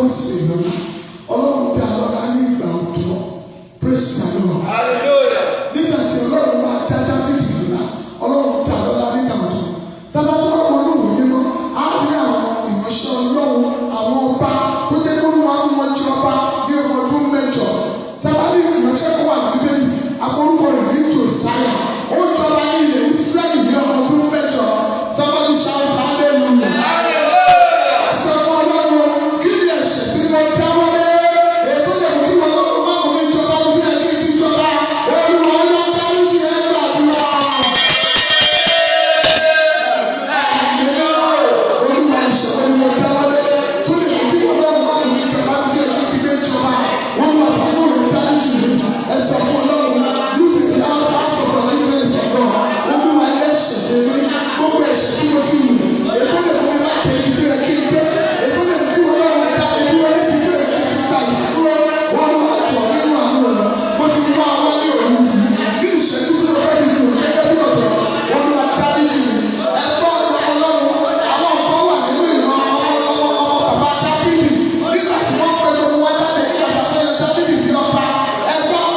ó sì lọ́la. Ọlọ́run dá lọ́la ní ìgbà ọ̀dọ́. Praise the Lord. Hallelujah. Nígbà tí Ọlọ́run máa dá Dáfídì lọ́la, Ọlọ́run dá lọ́la nígbà ọ̀dọ́. Tábà tó wà wọnú ìwé mímọ́, á rí àwọn ìránṣẹ́ Ọlọ́run, àwọn ọba tó dé kó wọn mú wọn jẹ ọba ní ọdún 8. Tábà ní ìránṣẹ́ tó wà ní Bíbélì, àkórúkọ rẹ̀ ní Jòsáyà. Ó jọba ní ilẹ̀ Ísírẹ́lì ní ọdún 8. Somebody shout hallelujah. Hallelujah. Ẹsẹ̀ fún Ọlọ́run, kí ni ẹ̀ṣẹ̀ tí mo jáwọ́ lé? Èkó lè mú kí wọn lọ́rùn máa mú mi jọba ní ẹ̀kí ti jọba. Olúwa ló dáríjì ẹ̀ gbàdúrà. Olúwa ẹ̀ṣẹ̀ tí mo jáwọ́ lé. Kó lè mú kí wọn lọ́rùn máa mú mi jọba ní ẹ̀kí ti gbé jọba. Olúwa fún mi dáríjì mi. Ẹsẹ̀ fún Ọlọ́run, lùtì ní àwọn àṣọ̀rọ̀ ní ìrẹsì ọ̀gbọ́n. Olúwa ẹ̀ṣẹ̀ mi, gbogbo ẹ̀ṣẹ̀ tí mo ti wù. Èkó lè mú mi láti ibi rẹ̀ kí n gbé. Èkó lè mú kí wọn lọ́rùn dá mi dúró níbi tí rẹ̀ kí n gbà yìí dúró. Wọ́n wá jọ nínú àwọn ọ̀rọ̀. Mo ti wá wá ní òun yìí. Ní ìṣẹ́jú tí mo fẹ́ fi lò gẹ́gẹ́ bí ọ̀dọ́. Wọ́n wá dáríjì mi. Ẹ̀gbọ́n Ọlọ́run, àwọn ọ̀gbọ́n wà nínú ìran ọmọ bàbá Dáfídì. Nígbà tí wọ́n pẹ́ gbogbo wá jáde nígbà tí wọ́n yọ Dáfídì bí ọba. Ẹ̀gbọ́n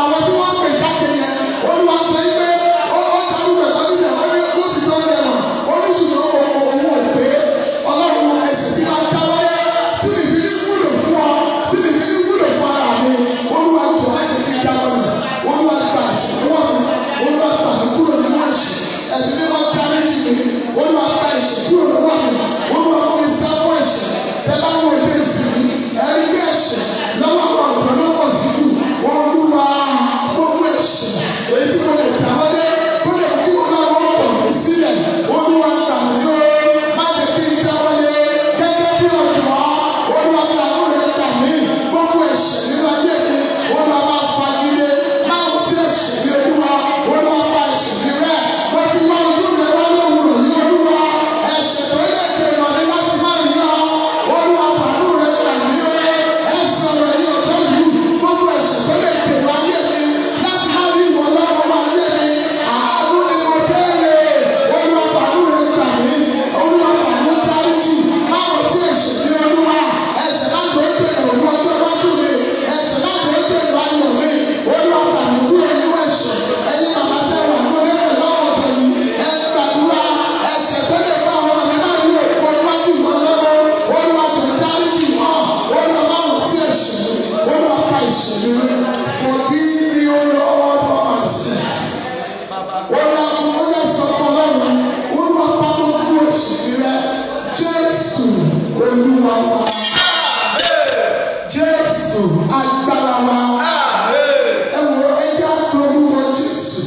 àwọn tí wọ́n pè jáde yẹn. Olúwa sọ pé ó dárú rẹ̀ wọ́n nílẹ̀ wọ́n ní kó sì tó rẹ̀ wọ̀n. Ó ní ṣùgbọ́n òun ò pé Ọlọ́run ẹ̀ṣẹ̀ tí máa jáwọ́lé tí mi fi ní wúlò fún ọ tí mi fi ní wúlò fún ara mi. Olúwa jọ láti fi jáwọ́lé. Olúwa gba ẹ̀ṣẹ̀ lọ́wọ́ mi. Olúwa gbà mí kúrò nínú ẹ̀ṣẹ̀. Ẹ̀mí mi máa dáríjì mi. Olúwa gba ẹ̀ṣẹ̀ kúrò lọ́wọ́ mi. Olúwa kó mi sá fún ẹ̀ṣẹ̀. Ẹ bá wọ ilé ìsìn ẹ̀rí bí ẹ̀ṣẹ̀ lọ́wọ́ àwọn ọ̀dọ́ ló pọ̀ sí jù. Olúwa gbogbo ẹ̀ṣẹ̀ èyí tí mo lè jáwọ́lé tó lè kí wọn náà wọ́n pọ̀ mí sílẹ̀. Olúwa gbà mí ó má jẹ́ kí n jáwọ́lé gẹ́gẹ́ bí ọ̀dọ́. Olúwa gbà mí rẹ̀ gbà mí gbogbo ẹ̀ṣẹ̀ nínú ayé mi. Olúwa máa fagilé máa ń tí ẹ̀ṣẹ̀ ní Olúwa. Olúwa pa ẹ̀ṣẹ̀ mi rẹ̀. Mo ti wá ojú rẹ̀ wá lówùrọ̀ ní Olúwa. Ẹ̀ṣẹ̀ tó yẹ kí n wọlé láti má rí ọ. Olúwa pàánù rẹ̀ gbà mí ó. Ẹ sọ̀rọ̀ yìí ọ̀tọ̀ yìí. Gbogbo ẹ̀ṣẹ̀ tó lè dè wáyé mi láti má rí ìwọ lọ́wọ́ wáyé mi. Àánú ni mo béèrè. Olúwa pàánù rẹ̀ gbà mí. Olúwa pàánù dáríjì. Máa tí ẹ̀ṣẹ̀ ní Olúwa. Ẹ̀ṣẹ̀ má tó dè òun ọjọ́ iwájú mi. Ẹ̀ṣẹ̀ má tó dè ayọ̀ mi. Olúwa pàánù kúrò nínú ẹ̀ṣẹ̀. Ẹ̀yin màmá tẹ́ wà ní orí ẹ̀rọ lọ́wọ́ ọ̀tọ̀ yìí. Ẹ gbàdúrà ẹ̀ṣẹ̀ tó lè bá ọmọ mi má rí òkú iwájú ìwọ lọ́wọ́. Olúwa tó dáríjì wọn. Olúwa má wọ̀ tí ẹ̀ṣẹ̀ mi. Olúwa pa ẹ̀ṣẹ̀ mi rẹ́. Forgive me, O Lord, for my sins. Olúwa mo yẹ sọ fún Ọlọ́run. Olúwa pa gbogbo ẹ̀ṣẹ̀ mi rẹ́. Jésù Olúwa wa. Jésù agbára wa. Ẹ wo ẹjẹ́ àgbọ̀lúwọ Jésù.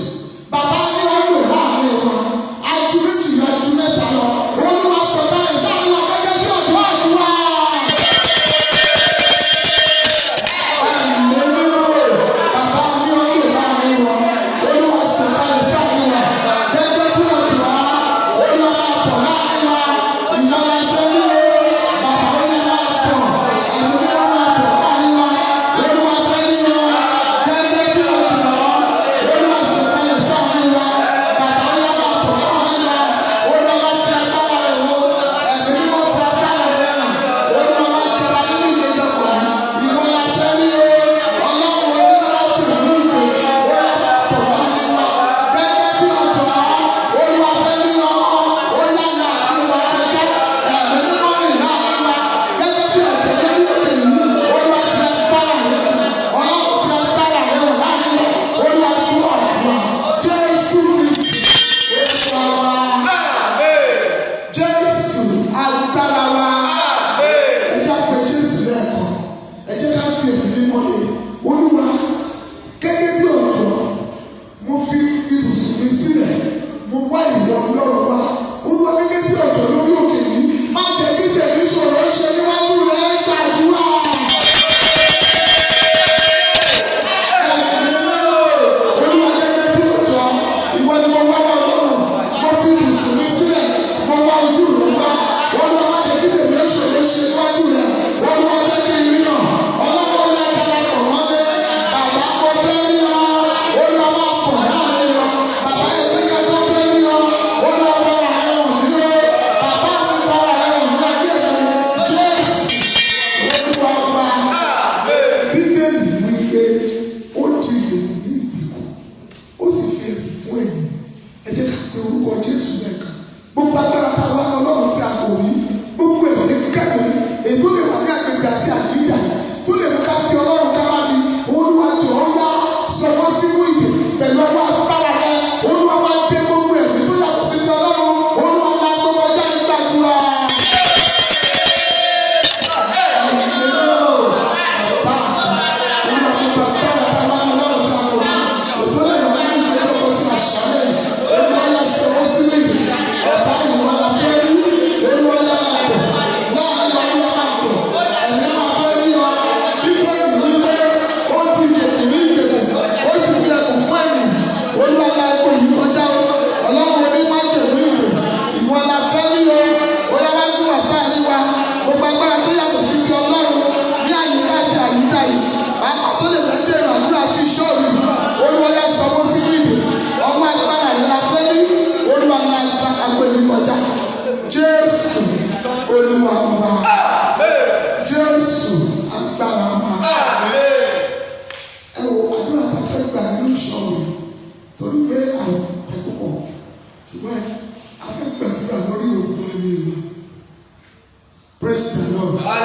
Bàbá ní ọdún láàrin wọn. Ajú méjì lọ, ajú mẹ́ta lọ. Olúwa sọ báyìí sáà lọ gẹ́gẹ́ bí ọ̀dọ́ àdúrà. Bàbá ní ọdún láàrin wọn. Olúwa sọ báyìí sáà lọ gẹ́gẹ́ bí ọ̀dọ́. Olúwa máa pọ̀ láàrin wa. Ìmọ̀lá ìfẹ́ ní o. Bàbá ó yẹ máa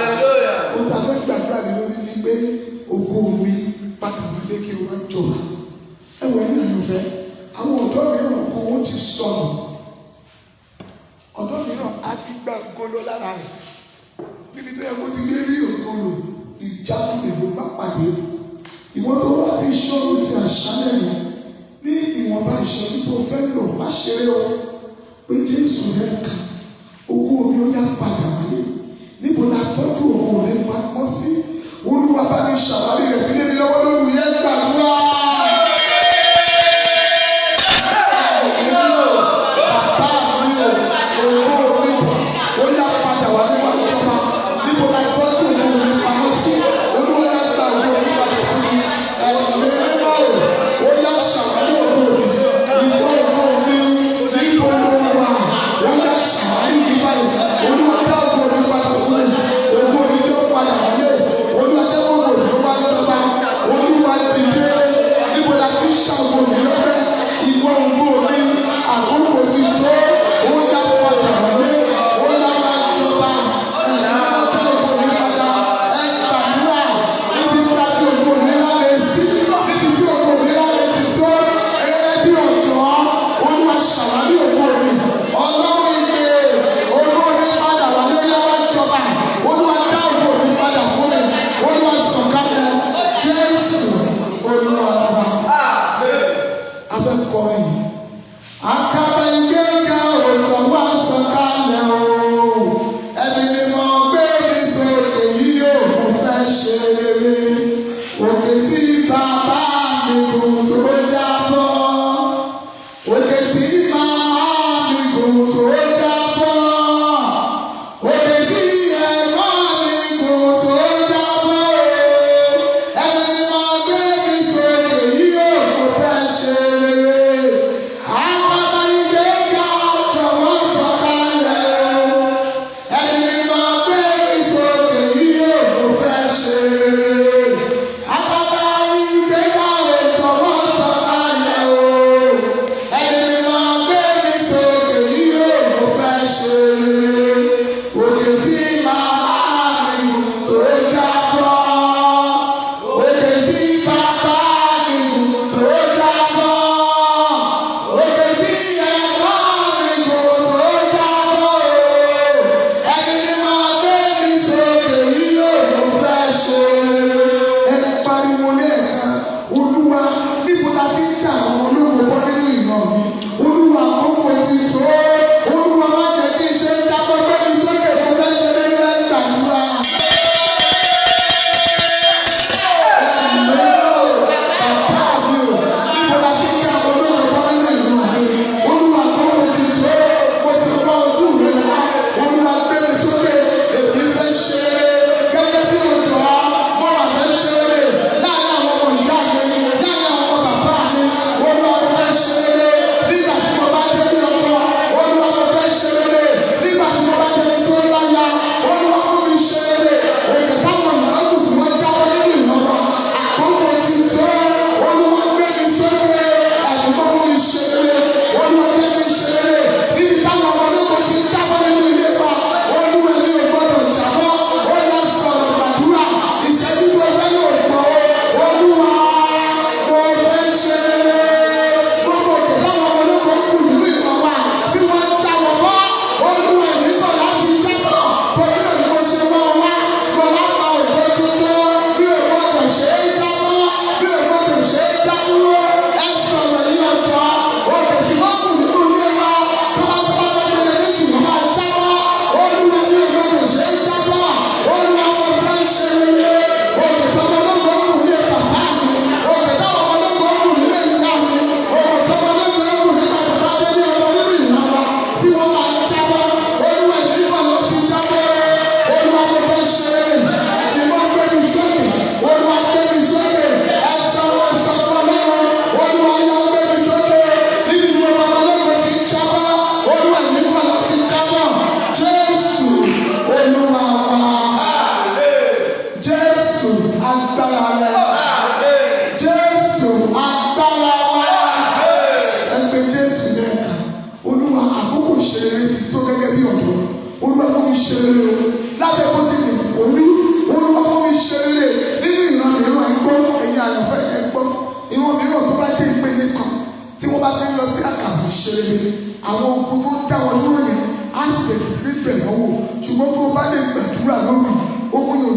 Hallelujah. Ó ta fẹ́ gbàgbà mi lórí ni pé ògo mi padà wọlé kí o máa jọba. Ẹ̀wọ̀n ẹ̀yìn àyànfẹ́, àwọn ọ̀dọ́ mìíràn kó wọ́n ti sọnù. Ọ̀dọ́ mìíràn á ti gbà golo lára rẹ̀. Níbi tó yẹ kó ti lé rí ògolo, ìjákulẹ̀ ló bá pàdé. Ìwọ́n tó wá sí ṣọ́ọ̀bù ti àṣálẹ̀ yìí ní ìwọ̀nba ìṣẹ́jú tó fẹ́ lò má ṣeré o pé Jésù rẹ̀ kà owó omi ó yá padà wálé níbo la tọ́jú òkú rẹ̀ pamọ́ sí Olúwa bá mi ṣàwárí rẹ̀ fi lé mi lọ́wọ́ lórí yẹn gbàdúrà. Bàbá mi ò owó omi ó yá padà wálé wá jọba níbo la tọ́jú òkú rẹ̀ pamọ́ sí Olúwa yá gbà owó omi padà fún mi. Ó yá ṣàwárí òkú rẹ̀ ìwọ òkú mi níbo ló wà ó yá ṣàwárí mi báyìí Olúwa dá òkú rẹ̀ padà fún mi òkú mi tó padà wálé Olúwa dá òkú rẹ̀ tó bá jọba Olúwa dìde níbo la ti ṣàwò mi lọ́rẹ́ ìwọ òkú mi àkókò ti tó ó yá padà wálé ó yá máa jọba ẹ̀yà tó òkú mi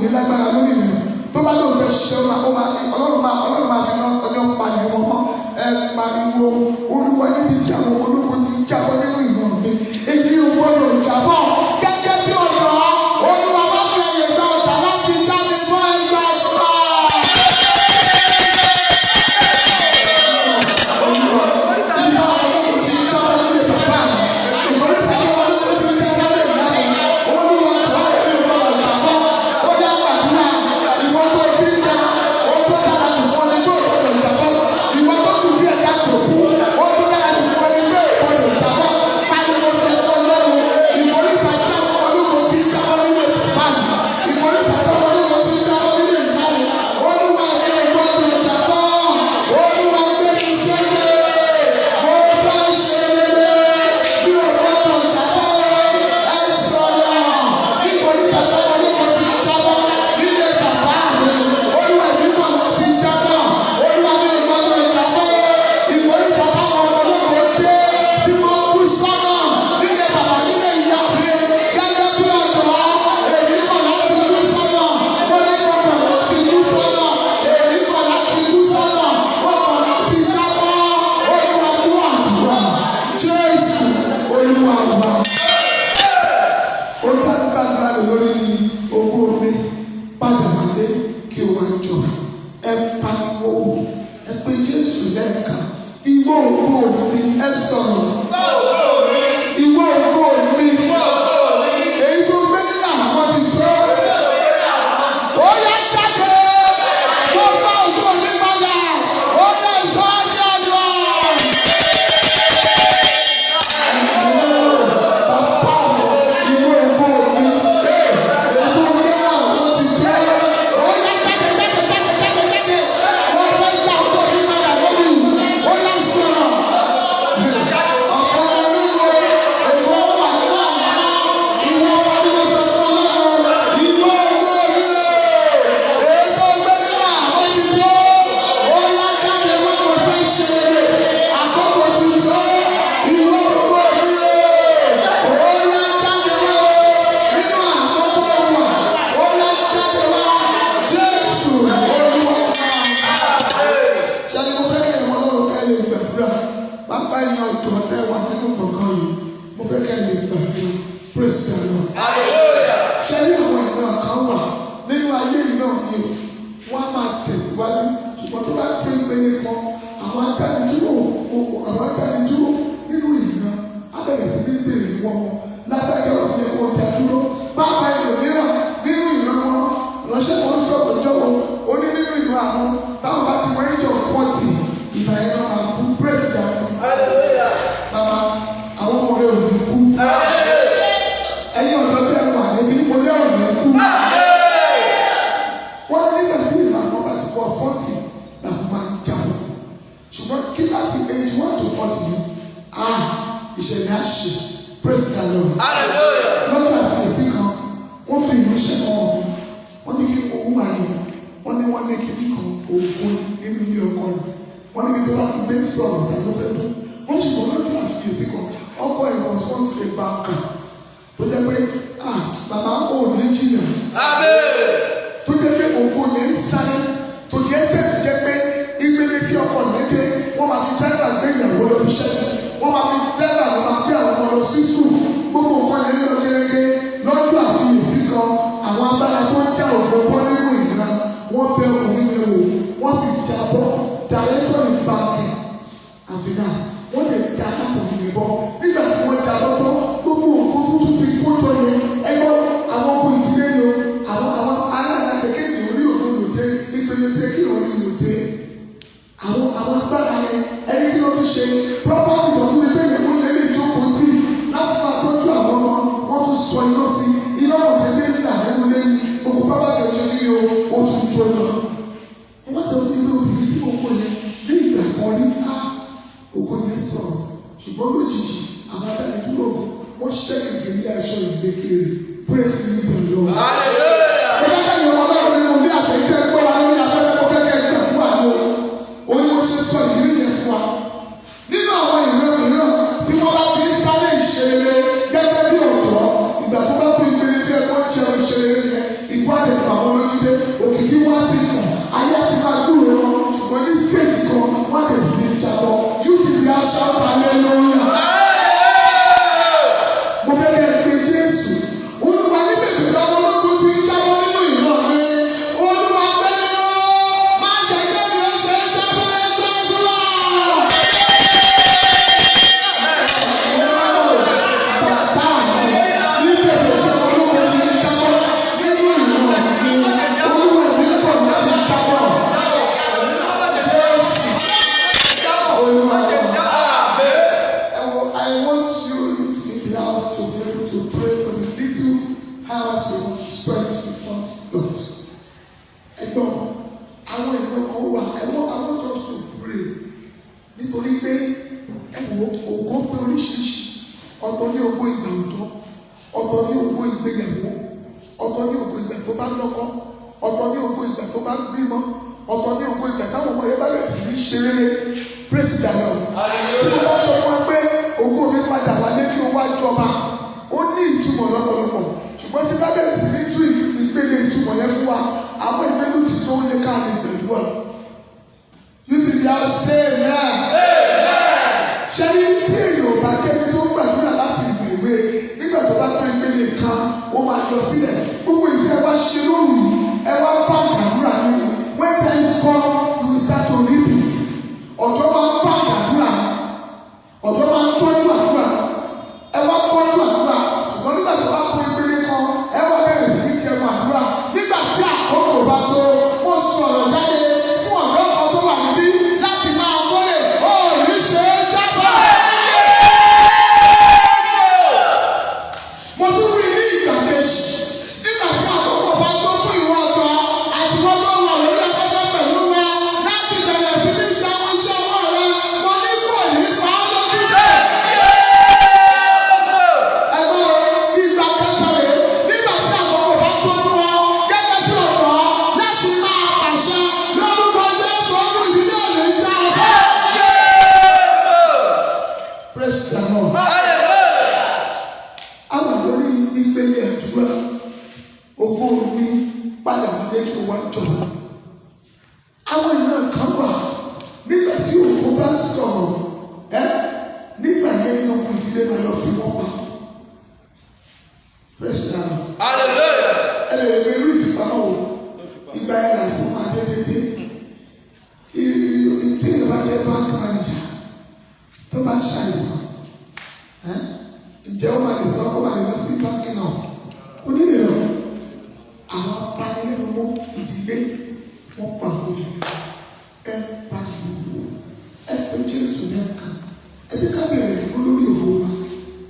ní lágbára lórí rẹ̀ tó bá lóun fẹ́ ṣiṣẹ́ ọlọ́run máa fi rán ọjọ́ palẹ̀ wọn mọ́ ẹ pariwo olúwa níbi tí àwọn ológun ti jábọ́ nínú ìmọ̀ mi èyí ò gbọ́dọ̀ jábọ́ gẹ́gẹ́ bí ọ̀dọ́ olúwa bá fi ẹ̀yẹ̀ gba ọ̀tá láti jáde fún ẹgbẹ́ ìgbà. ìgbà tó bá tó ìpele bí ẹ̀kọ́ jẹun ìṣẹ̀lẹ̀ yẹn ìgbà àdẹ̀kọ̀ àwọn ìgbà tó bá lọ́kọ, ọ̀tọ̀ ní ògo ìgbà tó bá bímọ, ọ̀tọ̀ ní ògo ìgbà táwọn ọmọ yẹn bá bẹ̀rẹ̀ sí ní ṣe rere. Praise the Lord. Tí mo bá sọ fún wa pé ògo mi padà wálé kí o wá jọba, ó ní ìtumọ̀ lọ́pọ̀lọpọ̀. Ṣùgbọ́n tí bá bẹ̀rẹ̀ sí ní tú ìpele ìtumọ̀ yẹn fún wa, àwọn ìpele ti tó yẹ ká lè pẹ̀lú ẹ̀. You ti di àṣẹ náà. Ṣé ní tí èèyàn ò bá jẹ́ ní tó ń gbàdúrà láti ìgbèwé nígbà tó bá tó ìpele kan, ó máa yọ sílẹ̀. Gbogbo ìṣe wa ṣe lóru yìí, ẹ wá bá àdúrà nínú. When times come, you will start to reap it. Ọ̀dọ́ máa ń bá àdúrà, ọ̀dọ́ máa ń tọ́jú àdúrà, ẹ wá tọ́jú àdúrà. Ṣùgbọ́n nígbà tó bá tó ìpele kan, ẹ wá bẹ̀rẹ̀ sí ní jẹun àdúrà. Nígbà tí àkókò bá tó, mo sọ̀rọ̀ jáde fún ọ̀dọ́ kan tó wà níbí láti máa wọlé. Ó rí ṣe é jábọ̀. Mo tún rí ní ìgbà kejì. Nígbà tí àkókò bá tó fún ìwọ ọ̀dọ́ àti wọ́n tó wà lórí afẹ́fẹ́ pẹ̀lú wọn láti bẹ̀rẹ̀ sí ní ìjáwọ́ iṣẹ́ ọwọ́ rẹ, mo ní kò ní pa á lójú bẹ́ẹ̀. Ẹ̀gbọ́n ìgbà kẹta rẹ̀ nígbà tí àkókò bá tó fún ọ gẹ́gẹ́ bí ọ̀dọ́ láti máa pàṣẹ lórúkọ Jésù ọdún ìdílé òní já ọ̀bẹ. Praise the Lord. Àwọn lórí ìpele àdúrà ògo mi padà wọlé kí wọ́n jọba. Àwọn ìran kan wà nígbà tí ògo bá ń sọ̀rọ̀ nígbà yẹn ní ọkùnrin ìdílé máa lọ fi wọ́n pa. Praise the Lord. Ẹ lè rí irú ìfipamọ́ wo ìgbà yẹn láìsí máa jẹ́ dédé. Ìdílé bá jẹ́ bank manager tó bá ṣàìsàn. Ǹjẹ́ ó máa lè sọ kó máa lè lọ sí báńkì náà? Ó nílò lọ. Àwọn apanilẹ́nu ìdílé wọ́n pa òye. Ẹ pariwo. Ẹ pé Jésù lẹ́ẹ̀kan. Ẹ jẹ́ ká bẹ̀rẹ̀ fún lórí òwò wa.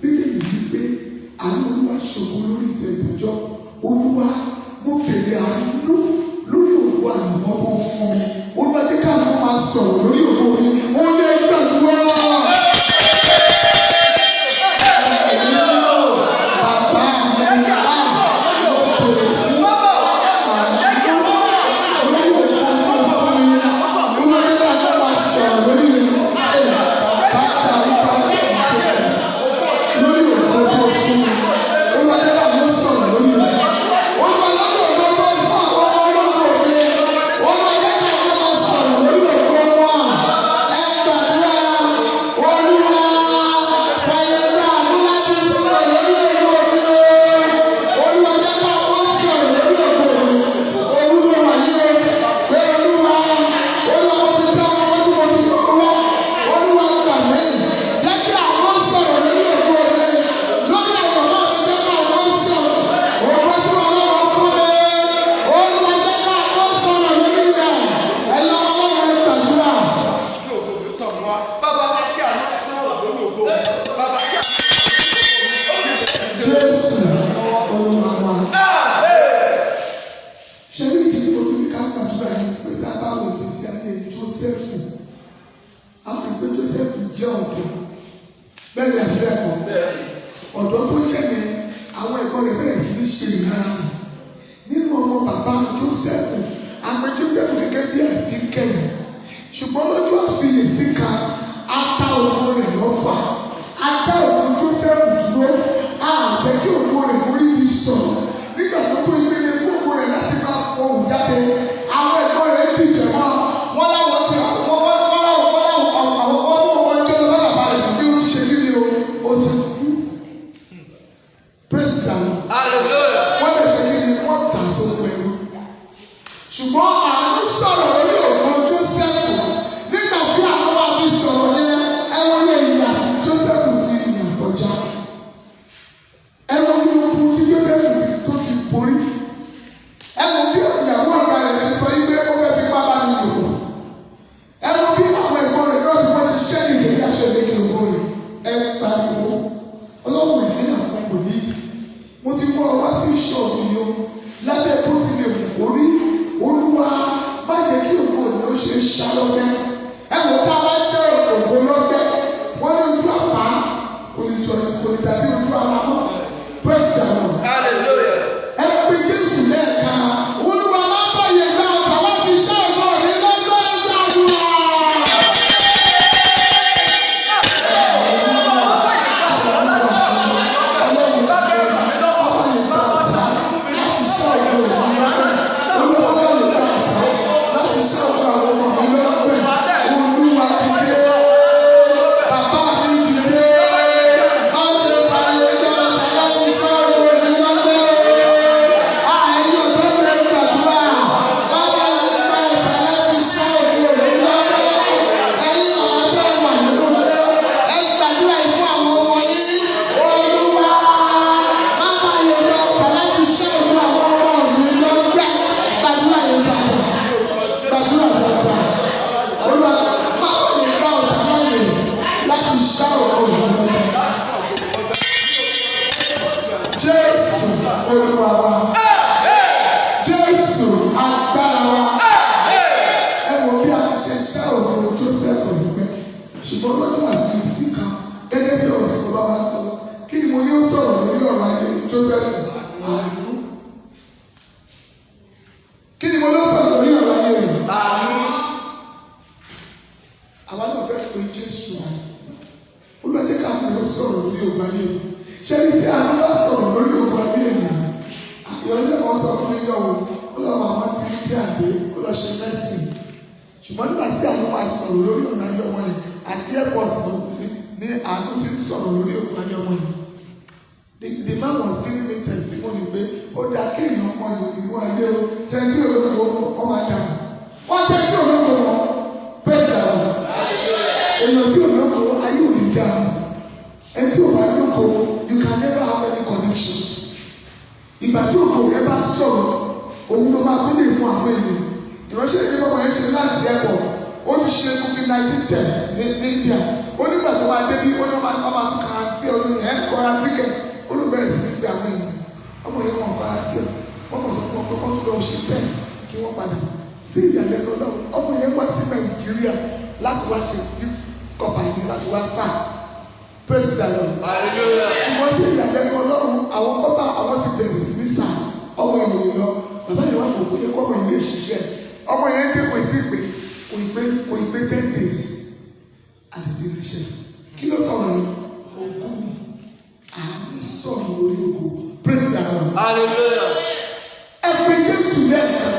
Bíbélì wípé àánú Olúwa ṣògo lórí ìtẹ̀gbẹ́jọ́. Olúwa mo bèrè àánú lórí òwò àyànmọ́ tó fún mi. Olúwa jẹ́ ká àwọn máa sọ̀rọ̀ lórí òwò mi. Ó lè gbàdúrà. dé ó lọ ṣe mẹ́sìn ṣùgbọ́n nígbà tí àwọn máa sọ̀rọ̀ lórí ọ̀nà ayé ọmọ yẹn àti airport ní àánú ti ń sọ̀rọ̀ lórí ọ̀nà ayé ọmọ yẹn the man was giving me testimony pé ó dá kéèyàn ọmọ ìwọ ayé o ṣe tí olóko ọmọ àdàmú wọ́n jẹ́ tí olóko wọn pèsè àwọn èèyàn tí olóko ayé ò ní dá ẹni tí ò bá lóko you can never have any connections ìgbà tí òkò rẹ bá sọ̀rọ̀ òun ló máa gbé lè mú àwọn èèyàn ìránṣẹ́ ìdíbọn wọn ṣe láti ẹ̀kọ́ ó ti ṣe COVID-19 test ní India ó nígbà tó wá débi ó ní ọmọ àti kàrántì olóyìn ẹ̀ kọ́ra tíkẹ̀ olùbẹ̀rẹ̀ sí ní gbé àwọn èèyàn ọmọ yẹn wọn kàrántì wọn kò sọ fún wọn pé wọ́n tún lọ ṣe test kí wọ́n padà sí ìyàlẹ́nu ọlọ́run ọmọ yẹn wá sí Nàìjíríà láti wá ṣe kọ́pà yìí láti wá sáà praise the Lord. ṣùgbọ́n sí ìyàlẹ́nu ọlọ́run àwọn kọ́pà àwọn ti bẹ̀rẹ̀ sí ní sáà ọmọ ìròyìn lọ bàbá yẹn wá kò kó yẹ kọ́ ọmọ ilé ìṣiṣẹ́ ọmọ yẹn dé kò ì pé 10 days àti ìrìṣẹ́ kí ló sọ̀rọ̀ yìí ogún mi àánú sọ̀rọ̀ lórí ogun praise the Lord. Hallelujah. ẹ pé Jésù lẹ́ẹ̀kan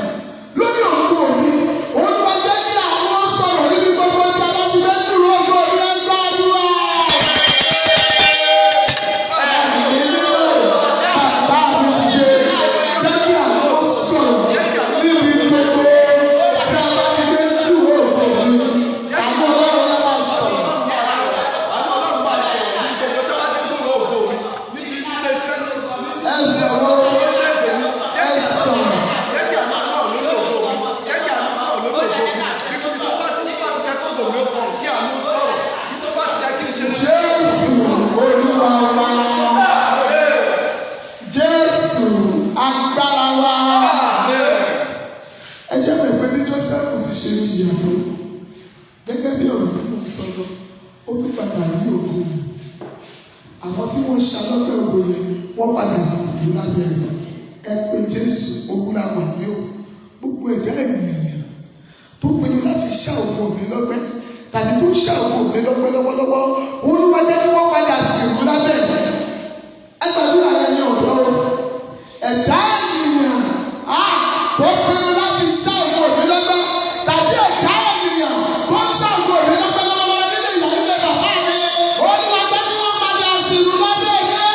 lórí òkú òní olúwa jẹ́ kí àwọn sọ̀rọ̀ níbi gbogbo ọjà bá ti fẹ́ dúró òkú òní ẹ gbàdúrà. Wọ́n padà sí ìlú lábẹ́ rẹ̀ ẹ pé Jésù ogun àwọn àyè o gbogbo ẹ̀dá ènìyàn tó pinnu láti ṣá òkú mi lọ́gbẹ́ tàbí tó ṣá òkú mi lọ́gbẹ́ lọ́wọ́lọ́wọ́ Olúwa jẹ́ kí wọ́n padà sí ìlú lábẹ́ rẹ̀ ẹ gbàdúrà ẹni ọ̀dọ́ ẹ̀dá ènìyàn tó pinnu láti ṣá òkú mi lọ́gbẹ́ tàbí ẹ̀dá ènìyàn tó ṣá òkú mi lọ́gbẹ́ lọ́wọ́ nílé ìyá nílé bàbá mi Olúwa jẹ́ kí wọ́n padà sí ìlú lábẹ́ rẹ̀.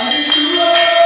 Hallelujah.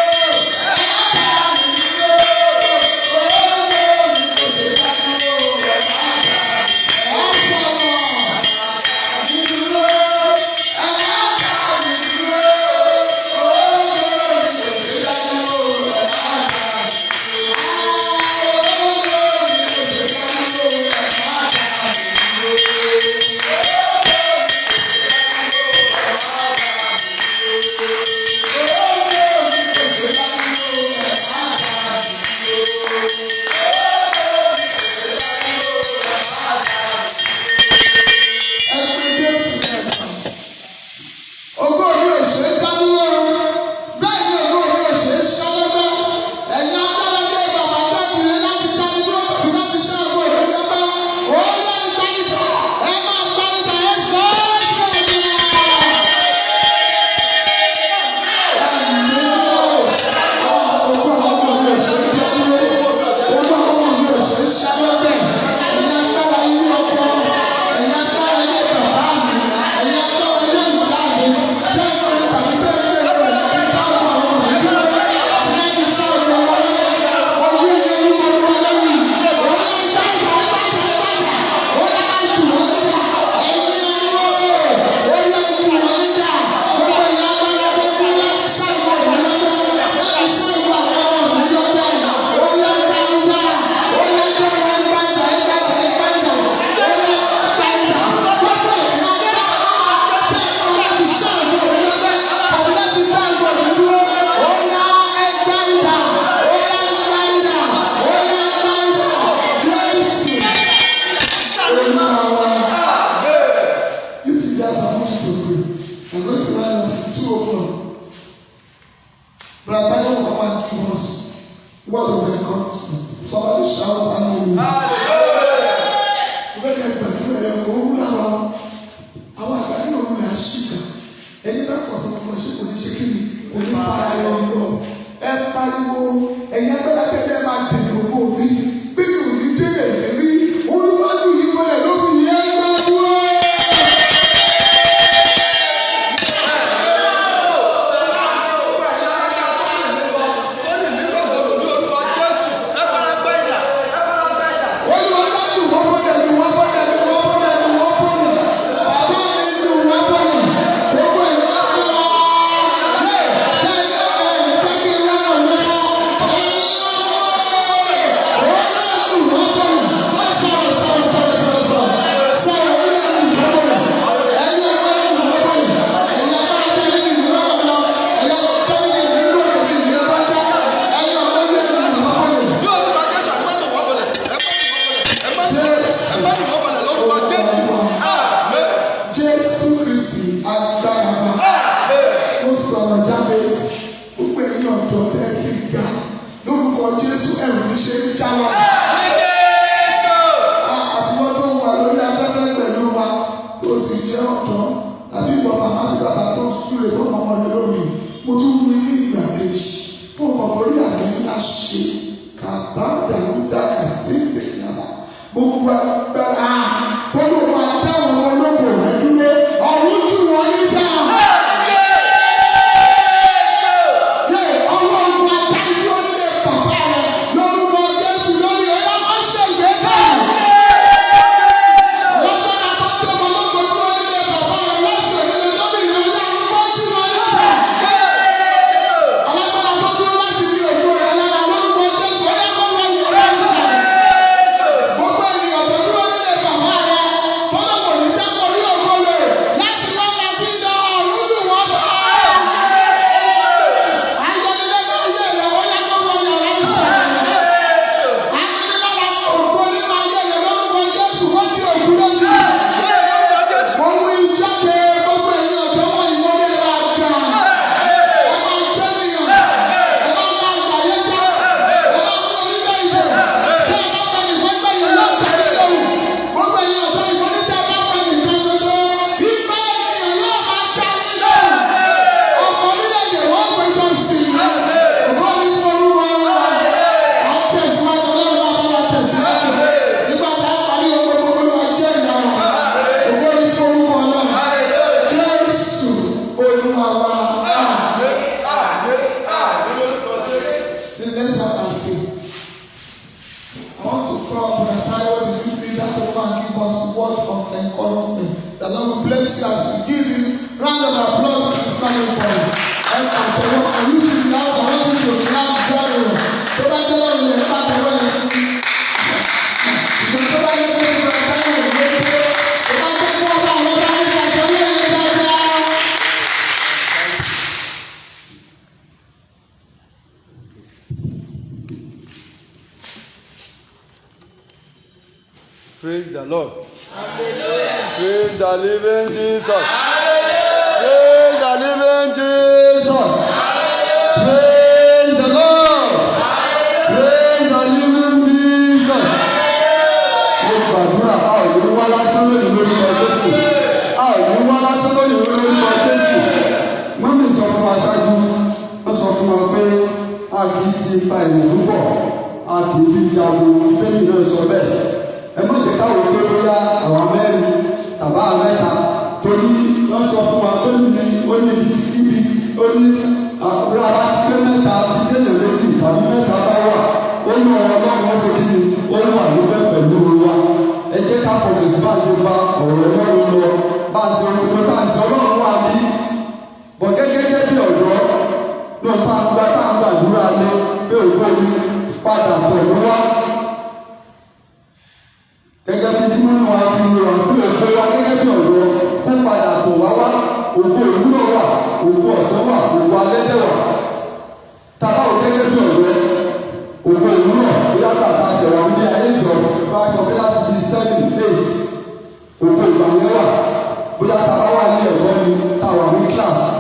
gbogbo olùkọ́ àtàwọn olóko rẹ̀ dúró ọ̀run jù wọ́n ní dáhùn. Ọlọ́run àtàwọn olóko bàbá rẹ̀ lórúkọ Jésù lórí ọ̀yá máa ń ṣègbè náà. Lọ́gbọ́n àtọ́jú ọmọlọ́gbọ̀ dúró nílé bàbá rẹ̀ lọ́sọ̀ nílé lórí ìrọ̀lẹ́ ọ̀run jù wọ́n ní dáhùn. Alágbára tó dúró láti ní òkú rẹ̀ lára lórúkọ Jésù ọ̀yá kọ́ wọ́n yọ̀ lọ́sọ̀. Gbogbo ènìyàn tó dúró nílé bàbá rẹ̀ tọ́lọ́ kò ní dákọ̀ ní òkú rẹ̀ láti lọ́la sí lọ ọ̀run jù wọ́n bá. Ayọ̀nilẹ́nu ayé rẹ̀ wọ́n yá kọ́ wọ́n yọ̀ lọ́sọ̀. Ayọ̀nilára òkú nínú ayé rẹ̀ lórúkọ Jésù wọ́n di òkú lójú. Ohun ìjáde gbogbo ènìyàn tó wọ́n ìwọlé wa gbà. Ẹ máa jẹ́ nìyàn. Ẹ máa ń bá àgbáyé jẹ́. Ẹ máa ń mú orílẹ̀-èdè. Bí ẹ bá pẹ́ ìgbésẹ̀ yẹn yóò tẹ̀lé lóhùn. Gbogbo ènìyàn tó ìwọlé tẹ́ bá pẹ́ nìkan ṣoṣo. Ìgbà ènìyàn yóò máa tẹ̀lé lóhùn. Ọ̀pọ̀ orílẹ̀-èdè wọ́n péjọ sí i. Ògbó ní orúkọ wa. À ń tẹ̀síwájú Ọlọ́run bá bá wa tẹ̀síwájú. Nígbà tá a parí owó gbogbo ló máa jẹ́ ìyàwó. Ògbó ní orúkọ Ọlọ́run. Jésù Olúwa wa. Please let's have our seat. I want to call Brother Taiwo, the youth leader, to come and give us word of encouragement. The Lord will bless you as we give you round of applause as he's coming for you. And as I want for you to be loud, I want you to clap very well. Tó bá jẹ́ lọ́rùn lè bá tẹ̀wọ́ yẹn sí. Ìgbà tó bá yẹ kó Brother Taiwo ló dé. Tó bá jẹ́ kó ọba àwọn ọba nípa tẹ̀wọ́ yẹn dáadáa. Praise the Lord. Praise the living Jesus. Praise the living Jesus. Praise the Lord. Praise the living Jesus. Mo gbàdúrà a ò ní wá lásán lónìí lórúkọ Jésù. A ò ní wá lásán lónìí lórúkọ Jésù. Mọ́mí sọ fún wa ṣáájú. Wọ́n sọ fún wa pé a kì í ti fa ìmọ̀ púpọ̀. A kì í fi jagun. Bẹ́ẹ̀ni náà sọ bẹ́ẹ̀. Ẹ má jẹ́ káwọn pé bóyá àwọn mẹ́rin tàbá mẹ́ta torí wọ́n sọ fún wa pé ó ní ibi tí ibi ó ní àkúrẹ́ aláti pé mẹ́ta tí èèyàn méjì tàbí mẹ́ta bá wà ó ní ọ̀rọ̀ ọlọ́run ó ṣe kí ni ó wà lóbẹ́ pẹ̀lú wa. Ẹ jẹ́ ká fọkàn sí bá a ṣe fa ọ̀rọ̀ ọlọ́run lọ bá a ṣe ohun pé bá a ṣe ọlọ́run wà bí. Bọ̀ gẹ́gẹ́ bí ọ̀dọ́ náà tá a gbàdúrà lé pé ògbó mi padà tọ̀ ló wá. Gẹ́gẹ́ bí tí wọ́n wá fi rọ̀ pé ògbó wa gẹ́gẹ́ bí ọ̀dọ́ kó padà tọ̀ wá wá ògbó òwúrọ̀ wà ògbó ọ̀sán wà ògbó alẹ́dẹ̀ wà. Tàbá ò gẹ́gẹ́ bí ọ̀dọ́ ògbó òwúrọ̀ bóyá bàbá àṣẹwà ní ayé ìjọ bá a sọ pé láti di 7-8 ògbó ìgbà yẹn wà bóyá tàbá wà ní ẹ̀kọ́ ni táwa ní kíláàsì.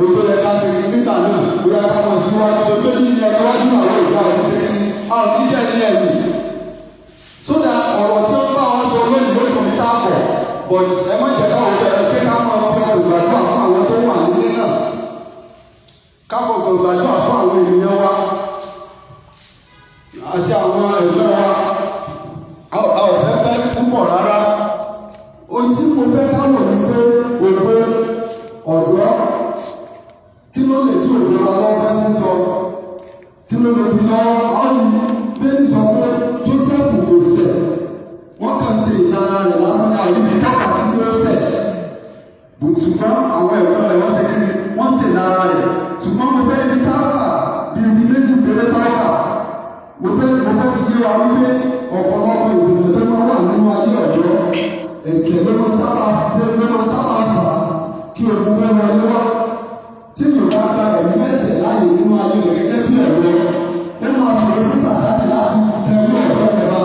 Òtò yẹ ká ṣe nígbà náà bóyá ká mọ̀ síwájú tó gbé ní ẹni wájú àwọn ìgbà òní ṣe ní àwọn ìjẹ́ ní ẹ̀yìn. So that ọ̀rọ̀ tí wọ́n bá wọn sọ lónìí ó kàn ní táàbọ̀ but ẹ má jẹ́ káwọn bẹ̀rẹ̀ pé ká máa fi ọ̀rọ̀ gbàdúrà fún àwọn tó wà nílé náà káàbọ̀ tó gbàdúrà fún àwọn ènìyàn wa àti àwọn ẹ̀gbẹ́ wa a ò fẹ́ fẹ́ púpọ̀ rárá. Ohun tí mo fẹ́ káwọn ní pé òwe ọ̀dọ́ kí ló lè tí òwe wa lọ́wọ́ sí sọ kí ló lè di lọ́wọ́ àwọn bẹ́ẹ̀ni sọ pé Joseph kò ṣẹ̀ wọ́n kàn ṣe ìdára rẹ̀ lásán ní àwọn ibi tọ́ka tí ó fẹ̀ ṣùgbọ́n àwọn ẹ̀gbọ́n rẹ̀ wọ́n ṣe kí ni wọ́n ṣe ìdára rẹ̀ ṣùgbọ́n mo fẹ́ ní táàkà bíi ibi méjì péré táàkà mo fẹ́ fi yé wa wípé ọ̀pọ̀lọpọ̀ ìdìbò tó máa wà nínú ayé ọ̀dọ́ ẹ̀sẹ̀ ló máa sábà fà kí ogun fẹ́ wọlé wá tí yorùbá gba ẹ̀mí mẹ́sẹ̀ láàyè nínú ayé rẹ̀ gẹ́gẹ́ bí ọ̀dọ́ ó máa fi orí sàkáàtì láti ẹgbẹ́ ọ̀dọ́ yẹn wá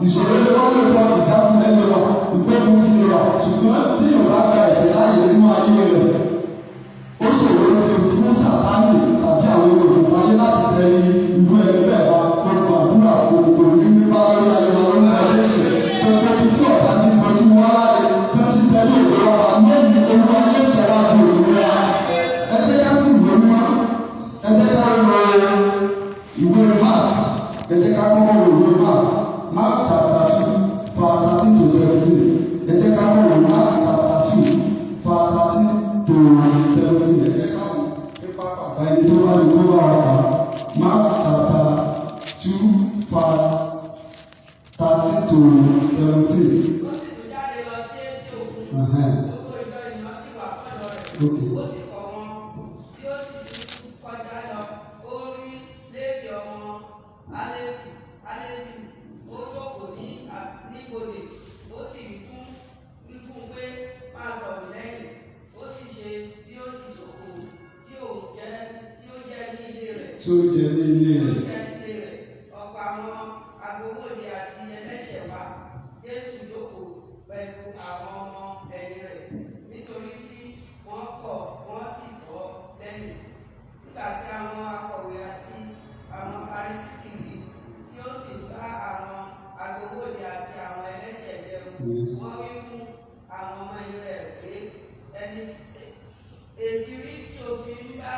ìṣòro ló wá lè wá ìdáhùn lẹ́nu wa ìgbógun ti lè wà ṣùgbọ́n tí yorùbá gba ẹ̀sẹ̀ láàyè nínú ayé rẹ̀ ó ṣòro ṣe fún sàtáàmì tàbí àwọn olùkọ́ ayé láti tẹ̀lé ìlú ẹni bẹ́ẹ̀ wá gbogbo àdúrà gbogbo ní nípa lórí ayé wa lórí ayé ṣe gbogbo ibi tí ọ̀tá ti fojú wá láre tó ti tẹ̀lé òwúrọ̀ wa mẹ́rin olú ayé ṣẹ̀wájú òwúrọ̀ ẹ jẹ́ ká sì wé mọ́ ẹ jẹ́ ká lọ ìwé Mark ẹ jẹ́ ká kọ́kọ́ lò ìwé Mark chapter to 17. Ó sì tún jáde lọ sí etí òkun. Uh-huh. Gbogbo ìjọ ènìyàn sì wá sọ́dọ̀ rẹ̀. Okay. Ó sì kọ̀ wọ́n. Bí ó sì ti kọjá lọ, ó rí Léfì ọmọ Áléfì. Ó jókòó níbodè. Ó sì wí fún pé máa tọ̀ mí lẹ́yìn. Ó sì ṣe bí ó ti jókòó tí ó jẹ́ ní ilé rẹ̀. Tí ó jẹ́ ní ilé rẹ̀. Ọ̀pọ̀ àwọn agbowóde àti ẹlẹ́ṣẹ̀ wá. Jésù jókòó pẹ̀lú àwọn ọmọ ẹ̀yìn rẹ̀ nítorí tí wọ́n pọ̀ wọ́n sì tọ̀ lẹ́yìn. Nígbà tí àwọn akọ̀wé àti àwọn Farisí sì rí tí ó sì bá àwọn agbowóde àti àwọn ẹlẹ́ṣẹ̀ jẹun, wọ́n wí fún àwọn ọmọ ẹ̀yìn rẹ̀ pé ètí rí tí o fi ń bá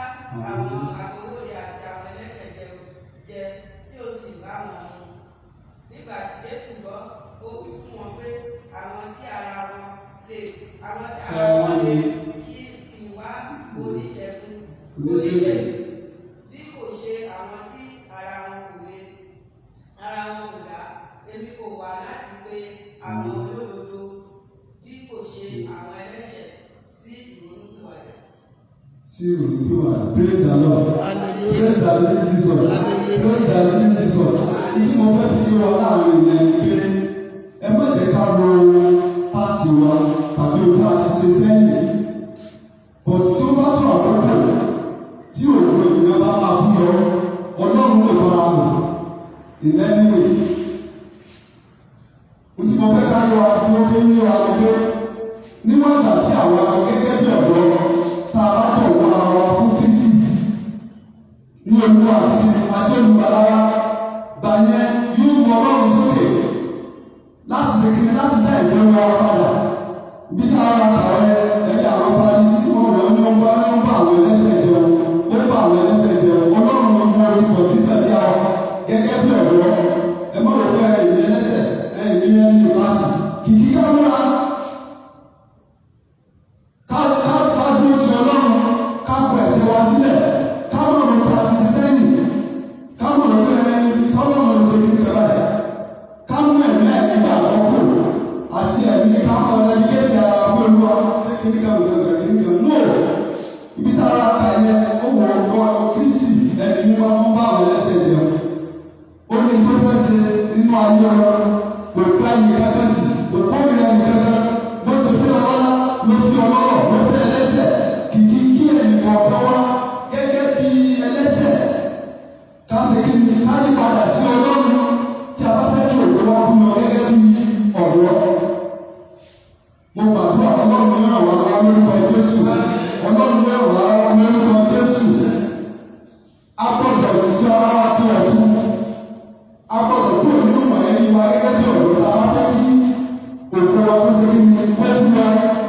àwọn agbowóde àti àwọn ẹlẹ́ṣẹ̀ jẹ tí o sì bá wọn mu. Nígbà tí Jésù gbọ́, ó wí fún wọn pé àwọn tí ara wọn lè kí ìwà oníṣègùn bí kò ṣe àwọn tí ara wọn kò dá. Èmi kò wá láti pé àwọn olódodo bí kò ṣe àwọn ẹlẹ́ṣẹ̀ sí ìrònúpìwàdà. Praise the Lord. Hallelujah. Praise the living Jesus. Hallelujah. Praise the living Jesus. Tí mo fẹ́ fi yé wa láàrin yẹn pé ẹ má jẹ́ ká ro páàsì wa tàbí ohun tí a ti ṣe sẹ́yìn. But tí ó bá tún àkókò tí òun ènìyàn bá máa bú yọ, Ọlọ́run lè bá a hàn in any way. Tí mo fẹ́ ká yọ adúgbò ké ní wa ni pé níwọ̀n ìgbà tí àwa gẹ́gẹ́ bí ọ̀dọ́ tá a bá tọ̀ wá wa fún Kristi ní olúwa àti àti olùgbàlára gbà yẹn yóò mú Ọlọ́run sókè láti ṣe kiri láti dá ìjọba wa padà. Bí táwọn àtàwọn ẹgbẹ́ àwọn Farisí wọn lọ ní ó ń bá àwọn ẹlẹ́ṣẹ̀ jẹun, ó bá àwọn ẹlẹ́ṣẹ̀ jẹun. Ọlọ́run ló ń wọ ti bọ̀ ní sẹ́tì àwọn gẹ́gẹ́ bí ọ̀dọ́. Ẹ má rò pé ẹ̀yin ẹlẹ́ṣẹ̀ ẹ̀yin ẹni láti kìkì ká múra ká dúró ti Ọlọ́run ká kọ ẹ̀ṣẹ̀ wa sílẹ̀ ká mọ̀ ní pa ti ṣiṣẹ́ yìí ká mọ̀ ní pé tọ́lọ́run ṣe kí nìkan báyìí ká mú ẹ̀mí nígbà àkọ́kọ́ àti ẹ̀mí ká mọ̀ ẹni kéètì ara wa pé olúwa ṣé kí nìkan nìkan kí nìkan no ibi tára ka yẹ ó wọ ọgbọ́n Kristi ẹni ní wọn mú bá àwọn ẹlẹ́ṣẹ̀ jẹun ó ní tó fẹ́ ṣe nínú ayé Ọlọ́run kò gbá yìí kankan tì kò kórìíra yìí kankan bó ṣe fi ọlọ́lá ló fi ọlọ́rọ̀ ló fi ẹlẹ́ṣẹ̀ kìkì kí ẹnìkan kan wá gẹ́gẹ́ bí ẹlẹ́ṣẹ̀ ká ṣe kí ni ká yí padà sí Ọlọ́run tí a bá fẹ́ kí òwe wá bú yọ gẹ́gẹ́ bí ọ̀dọ́. Mo gbàdúrà Ọlọ́run yóò ràn wá lọ́wọ́ lórúkọ Jésù. Ọlọ́run yóò ràn wá lọ́wọ́ lórúkọ Jésù. A gbọ́dọ̀ tí ara wa kí ọ̀tún. A gbọ́dọ̀ kúrò nínú ìmọ̀ ẹni wa gẹ́gẹ́ bí ọ̀dọ́ tá a bá fẹ́ kí òkú wa kó ṣe kí ni kó bú wa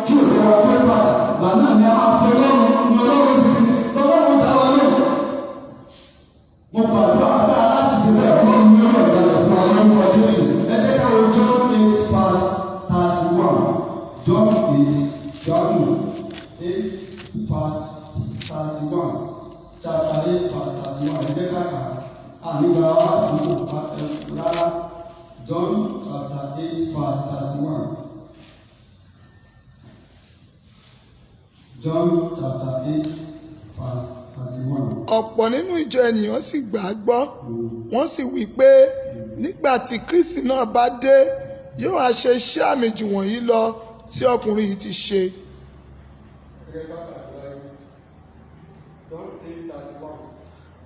kí òkú wa tó padà. Gbà náà ni a máa fi Ọlọ́run ní Ọlọ́run ṣe kí ni Ọlọ́run dá wa lóhùn. Mo gbàdúrà agbára láti ṣe bẹ́ẹ̀ Ọlọ́run yóò ràn dalẹ̀ fún wa lórúkọ Jésù. Ẹ jẹ́ ká wo John 8:31. John 8:31. Chapter 8:31. Ẹ jẹ́ ká kà á nígbà wá àdúgbò rárá. John chapter 8:31. John chapter 8:31. Ọ̀pọ̀ nínú ìjọ ènìyàn sì gbà á gbọ́, wọ́n sì wí pé nígbà tí Kristi náà bá dé yóò wá ṣe iṣẹ́ àmì jù wọ̀nyí lọ tí ọkùnrin yìí ti ṣe.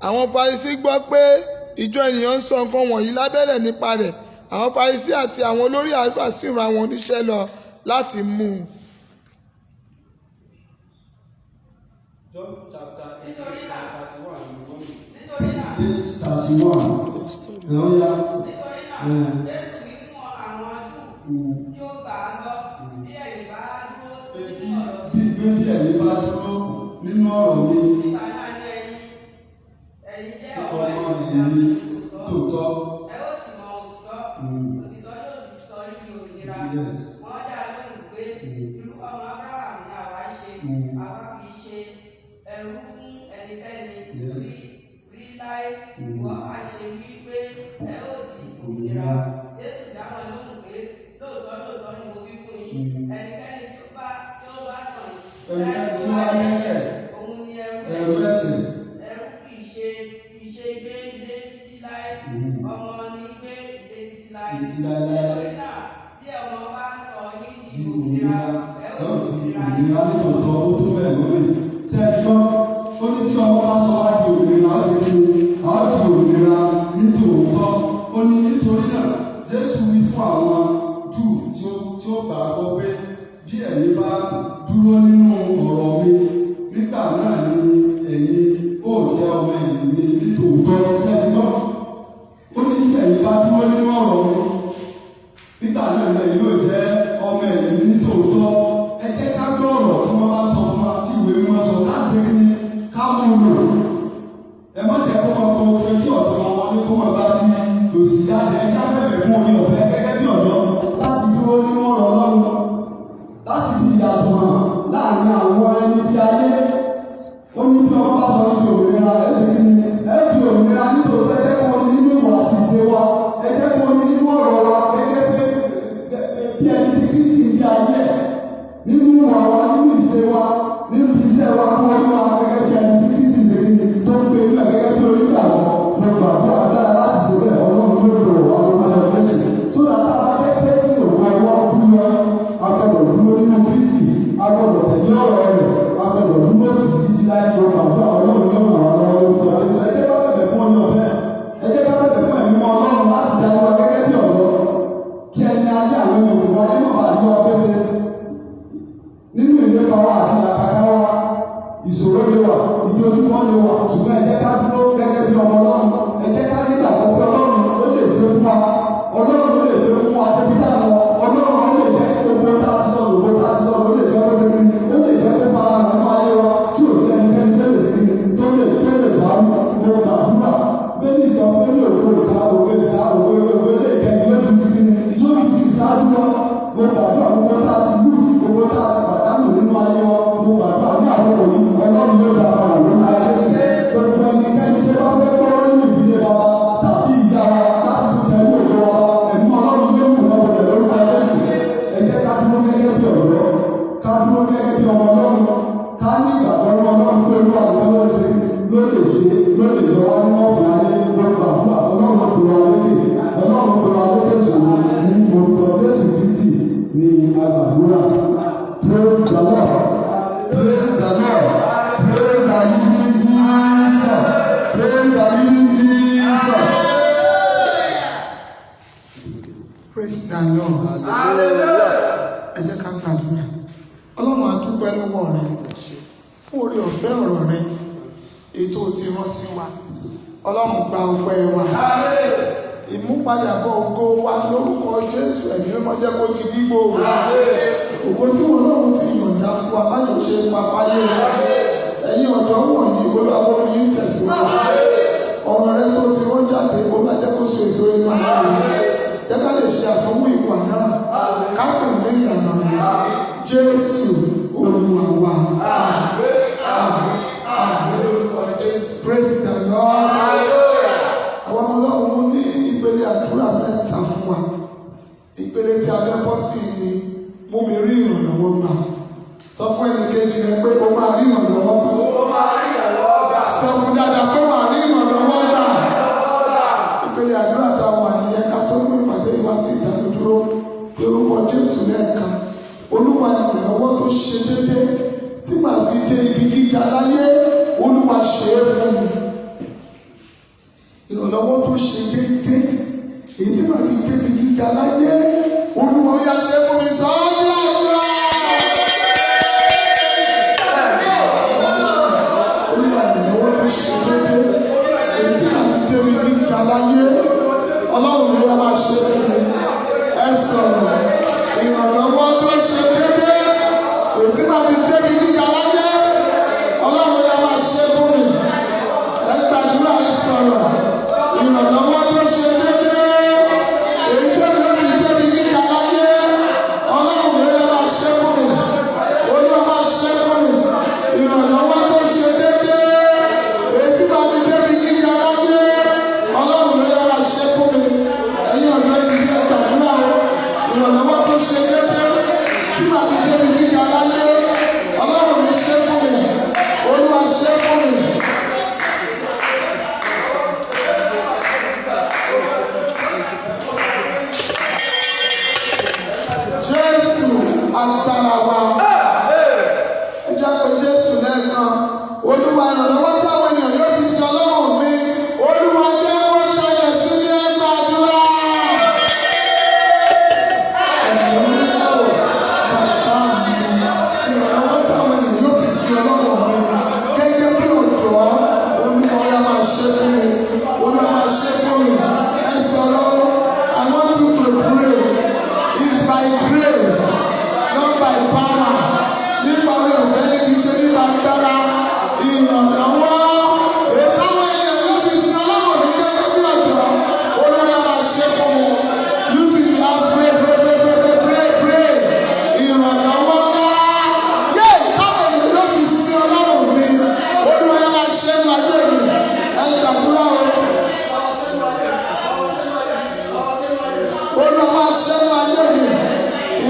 Àwọn Farisí gbọ́ pé ìjọ ènìyàn ń sọ nǹkan wọ̀nyí lábẹ́lẹ̀ nípa rẹ̀. Àwọn Farisí àti àwọn olórí àlùfáà sì rán àwọn oníṣẹ́ lọ láti mú un. John chapter 8:31. 8:31. Nítorí náà, Jésù wí fún àwọn Júù tí ó gbà á gbọ́, bí ẹ̀yin bá dúró nínú ọ̀rọ̀ mi. Bí ẹ̀yin bá dúró nínú ọ̀rọ̀ mi. Nígbà náà ni ẹ̀yin jẹ́ ọmọ ẹ̀yin mi tòótọ́. Ẹ ó sì mọ òtítọ́, òtítọ́ yóò sì sọ yín di òmìnira. Wọ́n dá lóhùn pé irú ọmọ Abraham ni àwa ṣe, àwa kì í ṣe ẹrú fún ẹnikẹ́ni rí láé. Wọ́n á ṣe wí pé ẹ ó di òmìnira. Jésù dá wọn lóhùn láéláé. Nítorí náà, bí ọmọ bá sọ yín Di di òmìnira òmìnira, ẹ ó náà di di òmìnira. òmìnira nítòótọ́ ó tó bẹ́ẹ̀ lórí. Ṣé ẹ ti gbọ́? Ó ní tí ọmọ bá sọ wá di òmìnira ó sì kí ni a ó di òmìnira nítòótọ́. Ó ní nítorí náà Jésù wí fún àwọn Júù tí ó gbàgbọ́ pé bí ẹ̀yin bá dúró nínú ọ̀rọ̀ mi nígbà náà ni ẹ̀yin ó jẹ́ ọmọ ẹ̀yìn mi nítòótọ́. Ṣé ẹ ti gbọ́? Ó ní tí ẹ̀yin bá dúró nínú ọ̀rọ̀ mi nígbà náà ni ẹ̀yin ó jẹ́ ọmọ ẹ̀yìn mi nítòótọ́. Ẹ jẹ́ ká gbọ́ ọ̀rọ̀ tí wọ́n bá sọ fún wa tí ìwé mímọ́ sọ láti rí ní ká mú un lò. Ẹ má jẹ́ kó máa kọ òfin tí ọ̀dọ́ wọn wọlé kó máa bá ti lòsì jáde. Ẹ ká bẹ̀rẹ̀ fún oyin ọ̀fẹ́ gẹ́gẹ́ bí ọ̀dọ́ láti dúró nínú ọ̀rọ̀ Ọlọ́run láti fi ìyàtọ̀ hàn láàrin àwọn ẹni tí ayé. Ó ní bí wọ́n bá sọ di òmìnira ẹ ṣe kí ni ẹ di òmìnira nítorí ẹ jẹ́ kó ní nínú ìwà àti ìṣe wa ẹ jẹ́ kó ní nínú ọ̀rọ̀ wa gẹ́gẹ́ bí ẹni tí Kristi ń bí ayé nínú ìwà wa nínú ìṣe wa nínú iṣẹ́ wa kó wọ́n wá gẹ́gẹ́ bí ẹni tí Kristi ń bí tó ń gbé nílẹ̀ gẹ́gẹ́ bí onígbàgbọ́ mo gbàdúrà dára láti ṣe bẹ́ẹ̀ Ọlọ́run ló lò wá lọ́wọ́ Jésù tó dáa bá jẹ́ pé kí òun ẹwọ́ dúró agbọ́dọ̀ dúró nínú Kristi agbọ́dọ̀ tẹ̀lé ọ̀rọ̀ rẹ̀ agbọ́dọ̀ dúró títí láì tó gbàdúrà Ọlọ́run ló ràn wá lọ́wọ́ lórúkọ Jésù. Ẹ jẹ́ ká bẹ̀rẹ̀ fún ọyún ọ̀fẹ́ ẹ jẹ́ ká bẹ̀rẹ̀ fún ẹ̀mí Ọlọ́run láti darí wa gẹ́gẹ́ bí ọ̀dọ́ kí ẹni ayé àwọn ẹni òkú wa nínú àjọ abẹ́sẹ̀ nínú ìlépa wa àti àkàkà wa ìṣòro lè wà ìdojúkọ lè wà ṣùgbọ́n ẹ jẹ́ ká dúró gẹ́gẹ́ bí ọmọ Ọlọ́run ẹ jẹ́ ká nígbà tó pé Ọlọ́run ó lè ṣe fún wa Ọlọ́run ó lè ṣe fún wa débi tá a lọ Ọlọ́run ó lè jẹ́ gbogbo tá a ti sọ gbogbo tá a ti sọ ó lè jẹ́ kó ṣe kí ni ó lè jẹ́ kó fara hàn nínú ayé wa tí ò sí ẹnikẹ́ni tó lè ṣe kí ni tó lè dàrú mo gbàdúrà bẹ́ẹ̀ni sọ pé ní òkú òwe lè kẹ́ni lójú ti kí ni lójú ti ṣáájú lọ mo gbàdúrà gbogbo tá a ti lù gbogbo tá a ti pàdánù nínú ayé wa mo gbàdúrà ní àkókò yìí Ọlọ́run ló dá ara lórí ayé sí gbogbo ẹnikẹ́ni tó bá fẹ́ gbọ́ nínú ìdílé bàbá tàbí ìyá wa láti tún tẹ̀lé òjò wa ẹ̀mí Ọlọ́run ló mú wọn wọlé lórúkọ Jésù. Ẹ jẹ́ ká dúró gẹ́gẹ́ bí ọ̀dọ́ ká dúró gẹ́gẹ́ bí ọmọ Ọlọ́run ká ní ìgbàgbọ́ ní Ọlọ́run pé olú àgbẹ̀ ló lè ṣe ló lè yọ wá nínú ọ̀fìn ayé gbogbo àdúrà Ọlọ́run kò lọ lókè Ọlọ́run kò lọ lókè sùn ní orúkọ Jésù Kristi ní agbàdúrà. Praise the Lord. Praise the Lord. Praise the living Jesus. Praise the living Jesus. Praise the Lord. Ẹ jẹ́ ká gbàdúrà. Ọlọ́run a dúpẹ́ lọ́wọ́ rẹ fún oore ọ̀fẹ́ ọ̀rọ̀ rẹ ètò tí wọ́n sí wa. Ọlọ́run gba ọpẹ́ wa. Ìmúpadàbọ̀ ògo wa lórúkọ Jésù ẹ̀mí mímọ́ jẹ́ kó di gbígbó. Ògo tí wọn lọ́run ti yọ̀ǹda fún wa báyọ̀ ṣe pa fáyé wa. Ẹ̀yin ọ̀dọ́ wọ̀nyí olúwàbọ̀rù yìí tẹ̀síwájú. Ọ̀rọ̀ rẹ tó ti wọ́n jáde olúwa jẹ́ kó so èso inú ayé rẹ. Jẹ́ ká lè ṣe àtúnwò ìwà náà. Ká sì ní ìlànà rẹ̀. Jésù Olúwa wa. Àmín lórúkọ Jésù. Praise the Lord. Àwọn ọlọ́run ní ìpele àdúrà mẹ́ta fún wa. Ìpele tí a fẹ́ bọ́ sí ni mú mi rí ìrànlọ́wọ́ gbà. Sọ fún ẹnìkejì rẹ pé o máa rí ìrànlọ́wọ́ gbà. Sọ fún dáadáa pé wà á rí ìrànlọ́wọ́ gbà. Ìpele àdúrà tá a wà nìyẹn ká tó mú ìpàdé ìwá sí ìdánudúró pé orúkọ Jésù lẹ́ẹ̀kan. Olúwa ìrànlọ́wọ́ tó ṣe déédéé tí màá fi dé ibi gíga láyé Olúwa ṣe é fún mi. Ìrànlọ́wọ́ tó ṣe déédéé èyí tí màá fi dé ibi gíga láyé Olúwa ó yá ṣe é fún mi sọ́ọ́dún àdúrà. Olúwa ìrànlọ́wọ́ tó ṣe déédéé èyí tí màá fi dé ibi gíga láyé Ọlọ́run ló yá máa ṣe é fún mi. Ẹ sọ̀rọ̀ ìrànlọ́wọ́ tó ṣe déédéé èyí tí màá fi dé ibi gíga láyé Ọlọ́run yá máa ṣe é fún mi. Ẹ gbàdúrà ẹ sọ̀rọ̀ ìrànlọ́wọ́ tó ṣe déédéé èyí tí màá fi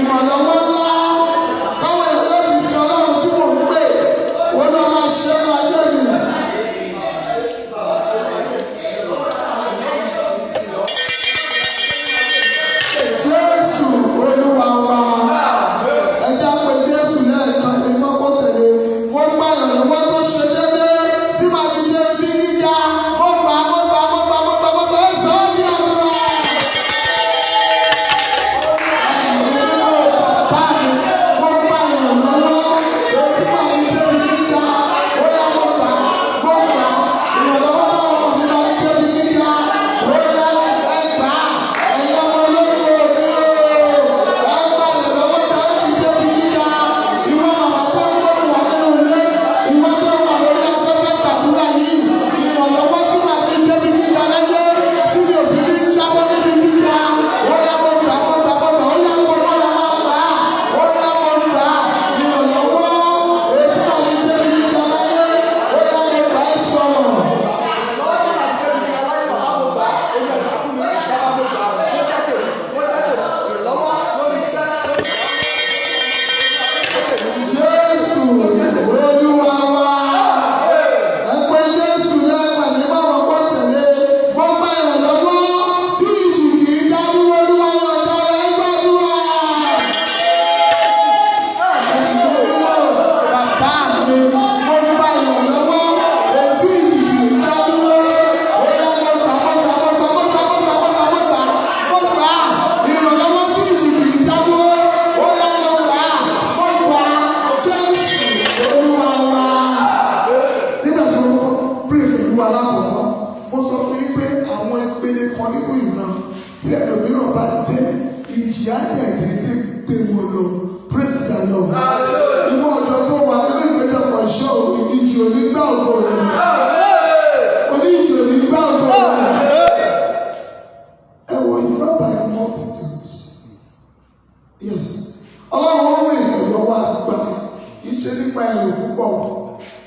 ìrànlọ́wọ́ ńlá káwọn èèyàn yóò fi sin ọlọ́run tí mò ń pè ó lọ́ máa ṣe é máa yé mi. Jésù Olúwa wa ẹja pé Jésù lẹ́ẹ̀kan ní mọ́kọ́ tẹ̀lé wọ́n gbá ìrànlọ́wọ́ tó ṣe déédéé tí màá fi dé ibi gíga wọ́n gbà ẹ̀ sọ ọ́ ní àdúrà. Bàbá mi wọ́n gbá ìrànlọ́wọ́ tí màá fi dé ibi gíga ó yá wọ́n gbà ìrànlọ́wọ́ táwọn ọmọ mi máa fi dé ibi gíga ó yá ẹgbà ẹ̀yọ́ ọmọ olóyún òde o ẹgbà ìrànlọ́wọ́ táwọn fi dé ibi gíga ìwọ màmá tó ń gbọ́ wà nínú ilé ìwọ tó wà lórí afẹ́fẹ́ gbàdúrà yìí ìrànlọ́wọ́ tí màá fi dé ibi gíga láyé tí mi ò fi ní jábọ́ níbi gíga ó yá mo gbà ó yá mo gbà ó yá mo gbà ìrànlọ́wọ́ èyí tí màá fi dé ibi gíga láyé ó yá mo gbà ẹ sọ̀rọ̀. Jésù Olúwa wa ẹ pé Jésù lẹ́gbẹ̀ẹ́ ní báwọn kọ́ tẹ̀lé mo gba ìrànlọ́wọ́ tí ìjì kì í dádúró Olúwa yọ̀ọ̀dá rẹ̀ gbàdúrà. Ẹ̀mí mímọ́ bàbá mi mo gba ìrànlọ́wọ́ èyí tí ìjì kì í dádúró ó yá mo gbà ìrànlọ́wọ́ tí ìjì kì í dádúró ó yá mo gbà Jésù Olúwa wa. Nígbà tí mo kọ́kọ́ pray pẹ̀lú alákọ̀ọ́kọ́ mo sọ fún yín pé àwọn ìpele kan nínú ìran tí ẹlòmíràn bá dé ìjì àdẹ̀dẹ̀dẹ̀ gbé wọn lọ praise the Lord. Ìwọ ọ̀dọ́ tó wà nínú ìgbẹ́jọpọ̀ ìṣọ́ òní ìjì òní gbá ògo rẹ̀ oníjì òní gbá ògo rẹ̀. Ẹ wọ it's not by multitude. Yes. Ọlọ́run ó rìn ìrànlọ́wọ́ àgbà kì í ṣe nípa ẹ̀rù púpọ̀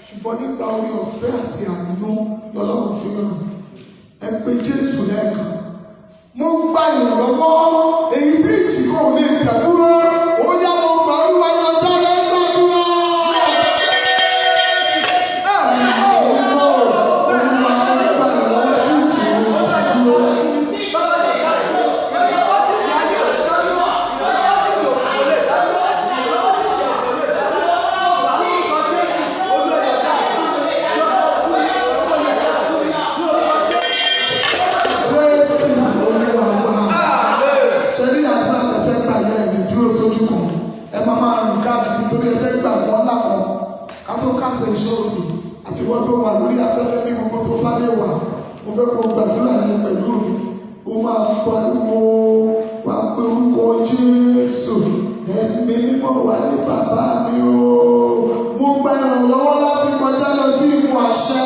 ṣùgbọ́n nípa orí ọ̀fẹ́ àti àánú lọ́lọ́run fi hàn. Ẹ pé Jésù lẹ́ẹ̀kan. Mo gba ìrànlọ́wọ́ èyí tí ìjì kò ní ìdádúró ó yá mo gbà Olúwa yọ̀ọ̀dá rẹ̀ gbàdúrà. Jésù Olúwa wa ṣe rí àdúrà tẹ̀fẹ́ gbà yẹ ẹ̀yìn dúró sójú kan ẹ máa rìn káàkiri torí ẹ fẹ́ gbà wọ́n lákan ká tó kásẹ̀ ìṣòro àti wọ́n tó wà lórí afẹ́fẹ́ ní gbogbo tó bá lè wà mo fẹ́ kó gbàdúrà yẹn pẹ̀lú mi ó máa pariwo wá pé orúkọ Jésù ẹ̀mí mímọ́ wà ní bàbá mi o mo gba ìrànlọ́wọ́ láti kọjá lọ sí ipò àṣẹ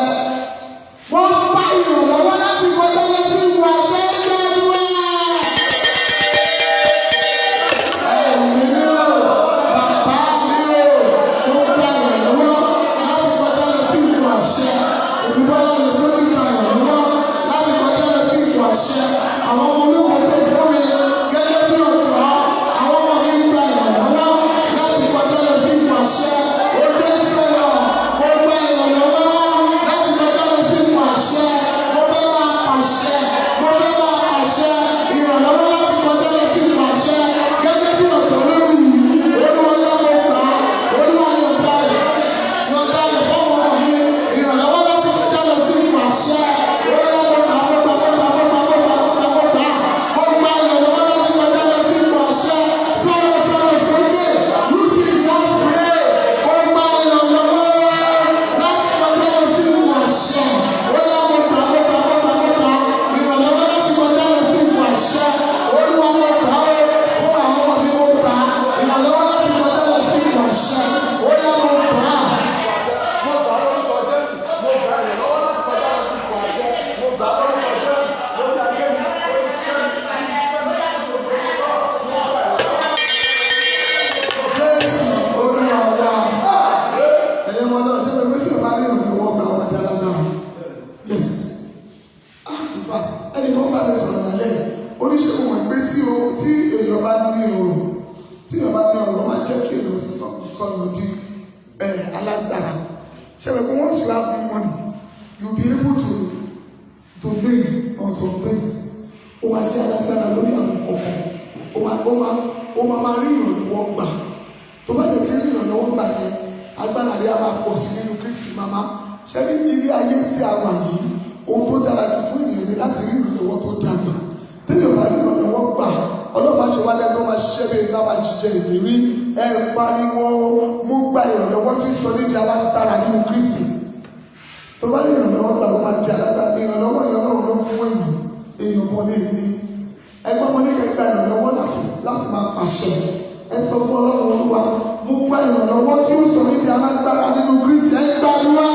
mo gba ìrànlọ́wọ́ láti kọjá lọ sí ipò àṣẹ gbàdúrà. Ẹ̀mí mímọ́ bàbá mi o mo gba ìrànlọ́wọ́ láti kọjá lọ sí ipò àṣẹ èmi bọ́lá mi tó ní gba ìrànlọ́wọ́ láti kọjá lọ sí ipò àṣẹ àwọn ọmọ ológun tó fún mi gẹ́gẹ́ bí ọ̀dọ́ àwọn ọmọ mi gba ìrànlọ́wọ́ láti kọjá lọ sí ipò àṣẹ ó jẹ́ sọ̀rọ̀ mo gba ìrànlọ́wọ́ láti kọjá you have money, you'll be able to donate on some things. Ó máa jẹ́ alágbára lórí àwọn ọkọ̀. Ó máa rí ìrànlọ́wọ́ gbà. Tó bá lè ti rí ìrànlọ́wọ́ gbà yẹn, agbára rẹ̀ á máa pọ̀ sí nínú Kristi màmá. Ṣé ní ilé ayé tí a wà yìí, ohun tó dára jù fún ènìyàn ni láti rí ìrànlọ́wọ́ tó dàgbà. Téèyàn bá rí ìrànlọ́wọ́ gbà, Ọlọ́run máa ṣe wá lẹ́nu máa ṣiṣẹ́ bí iná máa jíjẹ ìlérí. Ẹ pariwo mú gba ìrànlọ́wọ́ tí sọ níjà alágbára nínú Kristi. Tó bá rí ìrànlọ́wọ́ gbà ó máa jẹ alágbára. Ìrànlọ́wọ́ yẹn Ọlọ́run ló ń fún èèyàn kan ní ìní. Ẹgbọ́n mo ní kẹgbà ìrànlọ́wọ́ láti máa pàṣẹ. Ẹ sọ fún Ọlọ́run Olúwa mú gba ìrànlọ́wọ́ tí ó sọ níjà alágbára nínú Kristi. Ẹ gbàdúrà.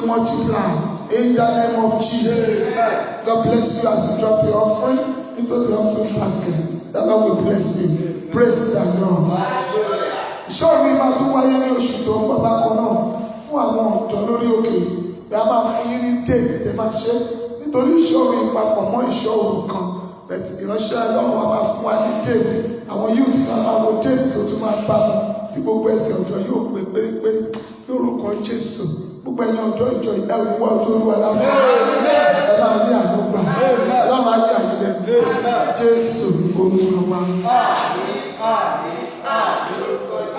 multiply in the name of Jesus. God bless you as you drop your offering into the offering basket. The Lord will bless you. Praise the Lord. Ìṣòro mi máa tún wáyé ní oṣù tó ń bọ̀ bákan náà fún àwọn ọ̀dọ́ lórí òkè bí a máa fún yín ní déètì tẹ́ máa ṣe nítorí ìṣòro ìpapọ̀ mọ́ ìṣòro kan bẹ̀tì ìránṣẹ́ Ọlọ́run wa máa fún wa ní déètì àwọn youth náà máa wo déètì tó tún máa bá wọn tí gbogbo ẹsẹ̀ ọ̀dọ́ yóò pé pérépéré lórúkọ Jésù gbogbo ẹ̀yin ọ̀dọ́ ìjọ ìdá òníwá ojú Olúwa lásán ẹ máa ní àdúgbà Ọlọ́run ayé àyẹ̀lẹ̀ Jésù Olúwa wa.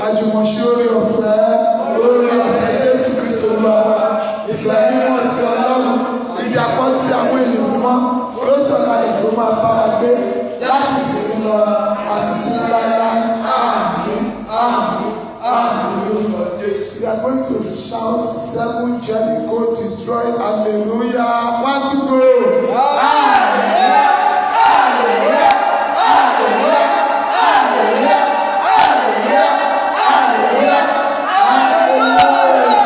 Àjùmọ̀ṣe orí ọ̀fẹ́ Jésù Kristo Olúwa wa ìfẹ́ mímọ́ ti Ọlọ́run ìjàpọ̀ ti àwọn ènìyàn mímọ́ yóò sọ̀rọ̀ àyẹ̀kọ́ máa bá wa gbé láti sìn lọ àti títí láéláé àmín àmín àmín. We are going to shout 7 Jericho destroyed. Hallelujah. 1 to go. Hallelujah. Hallelujah. Hallelujah. Hallelujah. Hallelujah. Hallelujah. Hallelujah.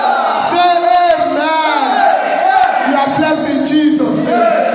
Say amen. You are blessed in Jesus' name.